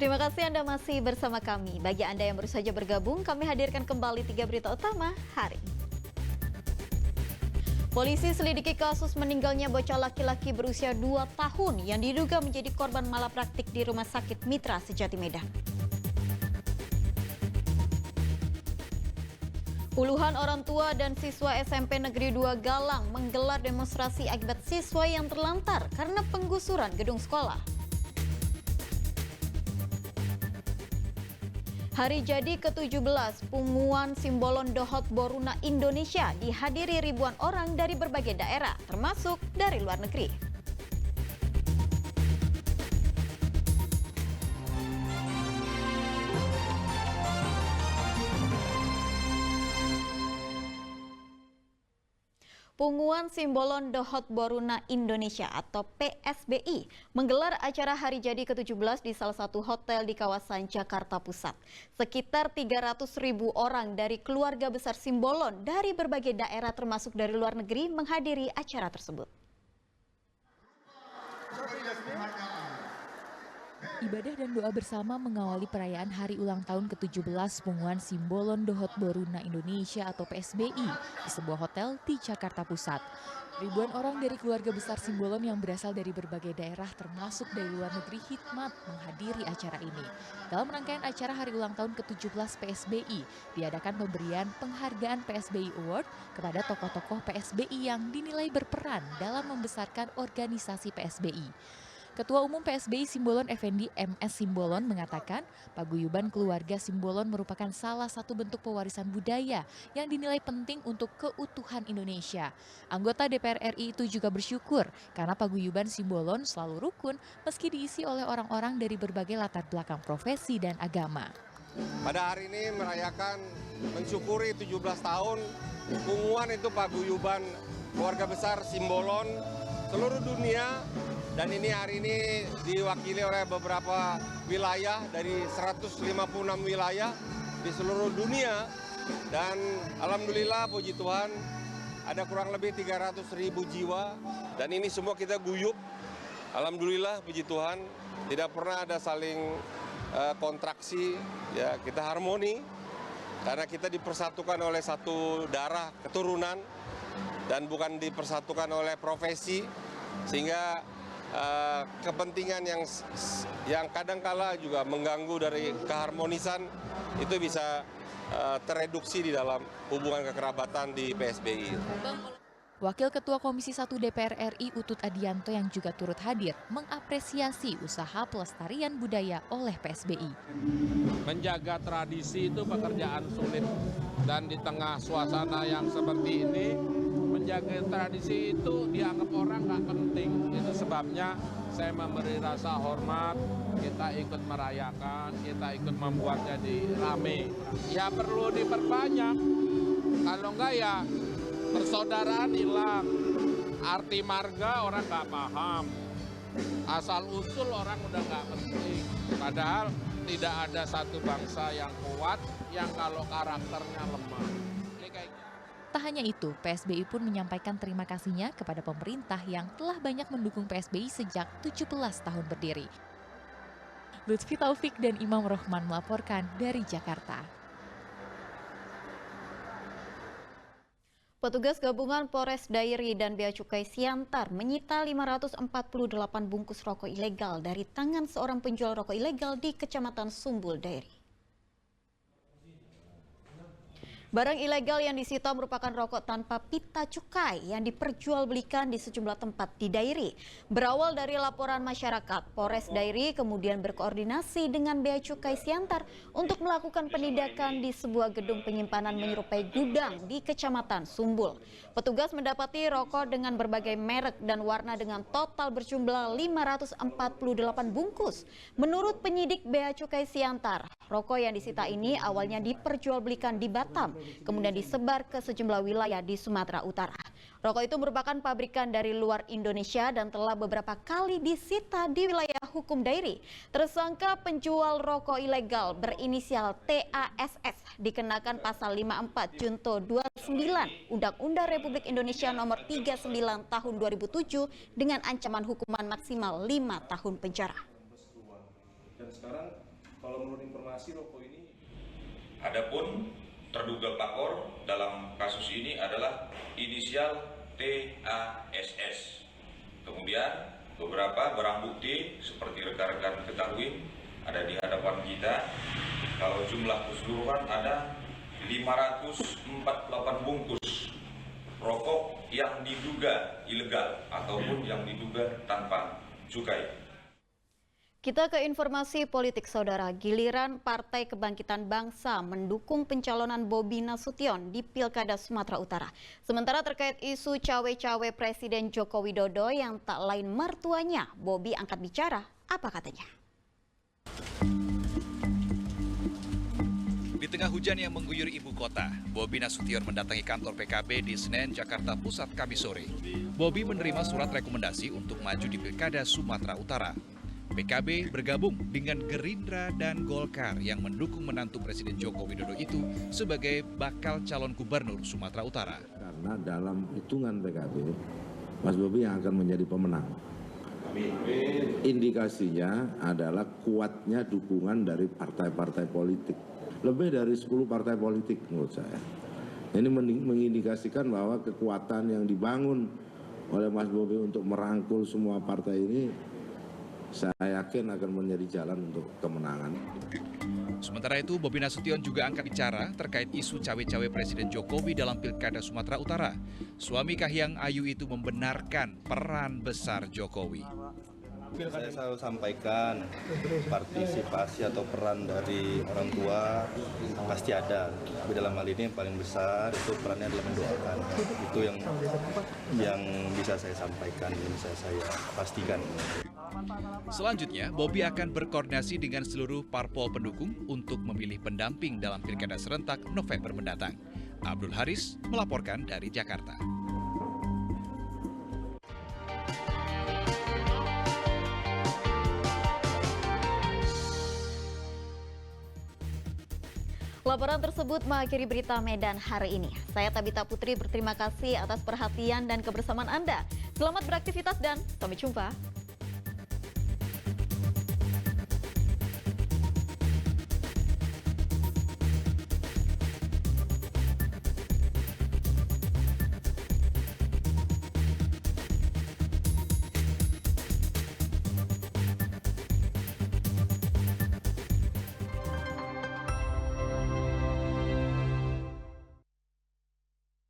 Terima kasih Anda masih bersama kami. Bagi Anda yang baru saja bergabung, kami hadirkan kembali 3 berita utama hari ini. Polisi selidiki kasus meninggalnya bocah laki-laki berusia 2 tahun yang diduga menjadi korban malapraktik di Rumah Sakit Mitra Sejati Medan. Puluhan orang tua dan siswa SMP Negeri 2 Galang menggelar demonstrasi akibat siswa yang terlantar karena penggusuran gedung sekolah. Hari jadi ke-17 Punguan Simbolon Dohot Boruna Indonesia dihadiri ribuan orang dari berbagai daerah, termasuk dari luar negeri. Punguan Simbolon Dohot Boruna Indonesia atau PSBI menggelar acara Hari Jadi ke-17 di salah satu hotel di kawasan Jakarta Pusat. Sekitar 300.000 orang dari keluarga besar Simbolon dari berbagai daerah termasuk dari luar negeri menghadiri acara tersebut. Ibadah dan doa bersama mengawali perayaan hari ulang tahun ke-17 Punguan Simbolon Dohot Boruna Indonesia atau PSBI di sebuah hotel di Jakarta Pusat. Ribuan orang dari keluarga besar Simbolon yang berasal dari berbagai daerah termasuk dari luar negeri hikmat menghadiri acara ini. Dalam rangkaian acara hari ulang tahun ke-17 PSBI, diadakan pemberian penghargaan PSBI Award kepada tokoh-tokoh PSBI yang dinilai berperan dalam membesarkan organisasi PSBI. Ketua Umum PSBI Simbolon Effendi MS Simbolon mengatakan paguyuban keluarga Simbolon merupakan salah satu bentuk pewarisan budaya yang dinilai penting untuk keutuhan Indonesia. Anggota DPR RI itu juga bersyukur karena paguyuban Simbolon selalu rukun meski diisi oleh orang-orang dari berbagai latar belakang profesi dan agama. Pada hari ini merayakan mensyukuri 17 tahun Punguan itu paguyuban keluarga besar Simbolon seluruh dunia. Dan ini hari ini diwakili oleh beberapa wilayah dari 156 wilayah di seluruh dunia. Dan alhamdulillah puji Tuhan ada kurang lebih 300.000 jiwa. Dan ini semua kita guyup. Alhamdulillah puji Tuhan tidak pernah ada saling kontraksi, ya kita harmoni. Karena kita dipersatukan oleh satu darah keturunan dan bukan dipersatukan oleh profesi. Sehingga kepentingan yang kadangkala juga mengganggu dari keharmonisan itu bisa tereduksi di dalam hubungan kekerabatan di PSBI. Wakil Ketua Komisi 1 DPR RI Utut Adianto yang juga turut hadir mengapresiasi usaha pelestarian budaya oleh PSBI. Menjaga tradisi itu pekerjaan sulit dan di tengah suasana yang seperti ini menjaga tradisi itu dianggap orang nggak penting. Itu sebabnya saya memberi rasa hormat, kita ikut merayakan, kita ikut membuat jadi rame. Ya perlu diperbanyak, kalau enggak ya persaudaraan hilang, arti marga orang nggak paham, asal usul orang udah nggak penting. Padahal tidak ada satu bangsa yang kuat yang kalau karakternya lemah. Tak hanya itu, PSBI pun menyampaikan terima kasihnya kepada pemerintah yang telah banyak mendukung PSBI sejak 17 tahun berdiri. Lutfi Taufik dan Imam Rohman melaporkan dari Jakarta. Petugas gabungan Polres Dairi dan Bea Cukai Siantar menyita 548 bungkus rokok ilegal dari tangan seorang penjual rokok ilegal di Kecamatan Sumbul, Dairi. Barang ilegal yang disita merupakan rokok tanpa pita cukai yang diperjualbelikan di sejumlah tempat di Dairi. Berawal dari laporan masyarakat, Polres Dairi kemudian berkoordinasi dengan Bea Cukai Siantar untuk melakukan penindakan di sebuah gedung penyimpanan menyerupai gudang di Kecamatan Sumbul. Petugas mendapati rokok dengan berbagai merek dan warna dengan total berjumlah 548 bungkus. Menurut penyidik Bea Cukai Siantar, rokok yang disita ini awalnya diperjualbelikan di Batam, kemudian disebar ke sejumlah wilayah di Sumatera Utara. Rokok itu merupakan pabrikan dari luar Indonesia dan telah beberapa kali disita di wilayah hukum Dairi. Tersangka penjual rokok ilegal berinisial TASS dikenakan pasal 54 Junto 29 Undang-Undang Republik Indonesia nomor 39 tahun 2007 dengan ancaman hukuman maksimal 5 tahun penjara. Dan sekarang Kalau menurut informasi rokok ini, adapun terduga pelapor dalam kasus ini adalah inisial TASS. Kemudian beberapa barang bukti seperti rekan-rekan ketahui ada di hadapan kita. Kalau jumlah keseluruhan ada 548 bungkus rokok yang diduga ilegal ataupun yang diduga tanpa cukai. Kita ke informasi politik, Saudara. Giliran Partai Kebangkitan Bangsa mendukung pencalonan Bobi Nasution di Pilkada Sumatera Utara. Sementara terkait isu cawe-cawe Presiden Joko Widodo yang tak lain mertuanya, Bobi angkat bicara. Apa katanya? Di tengah hujan yang mengguyur ibu kota, Bobi Nasution mendatangi kantor PKB di Senen, Jakarta Pusat Kamis sore. Bobi menerima surat rekomendasi untuk maju di Pilkada Sumatera Utara. PKB bergabung dengan Gerindra dan Golkar yang mendukung menantu Presiden Joko Widodo itu sebagai bakal calon gubernur Sumatera Utara. Karena dalam hitungan PKB, Mas Bobi yang akan menjadi pemenang. Indikasinya adalah kuatnya dukungan dari partai-partai politik. Lebih dari 10 partai politik menurut saya. Ini mengindikasikan bahwa kekuatan yang dibangun oleh Mas Bobi untuk merangkul semua partai ini, saya yakin akan menjadi jalan untuk kemenangan. Sementara itu, Bobi Nasution juga angkat bicara terkait isu cawe-cawe Presiden Jokowi dalam Pilkada Sumatera Utara. Suami Kahiyang Ayu itu membenarkan peran besar Jokowi. saya selalu sampaikan partisipasi atau peran dari orang tua pasti ada. Tapi dalam hal ini yang paling besar itu perannya adalah mendoakan. Itu yang bisa saya sampaikan, yang bisa saya pastikan. Selanjutnya, Bobi akan berkoordinasi dengan seluruh parpol pendukung untuk memilih pendamping dalam Pilkada serentak November mendatang. Abdul Haris melaporkan dari Jakarta. Laporan tersebut mengakhiri berita Medan hari ini. Saya Tabita Putri berterima kasih atas perhatian dan kebersamaan Anda. Selamat beraktivitas dan sampai jumpa.